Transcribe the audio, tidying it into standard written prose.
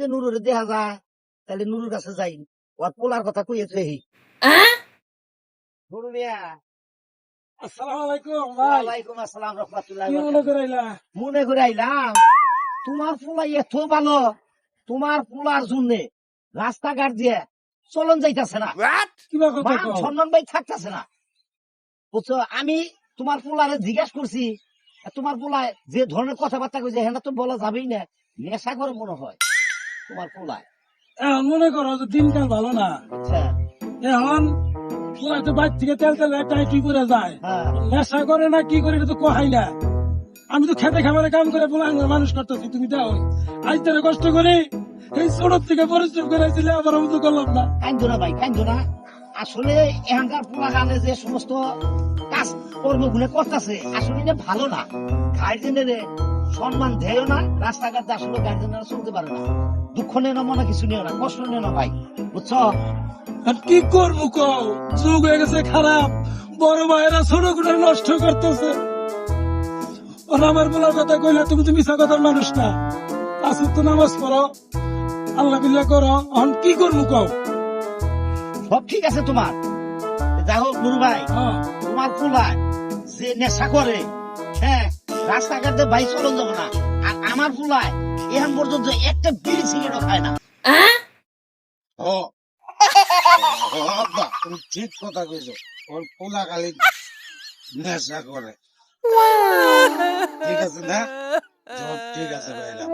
যদি নুরুরে দেখা যায় তাহলে নুরুর কাছে যাই, ওর পোলার কথা কইয়েছে। নুরু মিয়া, আসসালামু আলাইকুম ভাই। ওয়ালাইকুম আসসালাম রহমাতুল্লাহি কি ওয়া মনে বারাকাতুহু। করাইলা? মনে করে আইলাম তোমার পোলা এত ভালো, তোমার পোলার জন্য রাস্তাঘাট দিয়ে চলন যাইতাছে না, কিবা কথা মান কও? সম্মান ভাই থাকতেছে না, বুঝছো? আমি তোমার পোলারে জিজ্ঞাসা করছি, তোমার পোলায় যে ধরনের কথাবার্তা কইছে হ্যাঁ তো বলা যাবেই না, নেশা করে মনে হয় তোমার পোলায়। এখন মনে করো যে দিনকাল ভালো না। আচ্ছা, এখন হয়তো বাইর থেকে তেল তেল টাইটি করে যায়, হ্যাঁ, নেশা করে না কি করে এটা তো কহাই না। আমি তো খেতে খাবারে কাম করে বলে মানুষ করতেছি, তুমি দাও আজ তারা কষ্ট করে এই ছোট থেকে পরিশ্রম করে দিলে আবার আমি তো করলাম না। কান্দো না ভাই, কান্দো না। আসলে এখানকার পোলা গানে যে সমস্ত কাজ কর্মগুলো করতেছে আসলে এটা ভালো না। গার্জেনের সম্মান দেয় না, রাস্তাঘাটে আসলে গার্জেনরা চলতে পারে না। দুঃখ নিও না, মনে কিছু নিও না, কষ্ট নিও না ভাই, বুঝছো? আর কি করবো কও, যুগ হয়ে গেছে খারাপ, বড় ভাইয়েরা ছোট করে নষ্ট করতেছে। ওরা আমার বলার কথা কইলে তুমি তো মিশা কথার মানুষ না, আসি তো নামাজ পড়ো, আল্লাহ বিল্লাহ করো, এখন কি করবো কও? সব ঠিক আছে তোমার, যাই হোক নুরু ভাই, হ্যাঁ, তোমার পোলায় যে নেশা করে, হ্যাঁ, রাস্তাঘাটে বাইক চলন যাবে না। আর আমার পোলায় এখন পর্যন্ত একটা বিড়ি সিগারেটও খায় না। ও আব্বা, তুমি ঠিক কথা কইছো। ওর পোলা খালি নেশা করে। ঠিক আছে না? সব ঠিক আছে ভাইরা।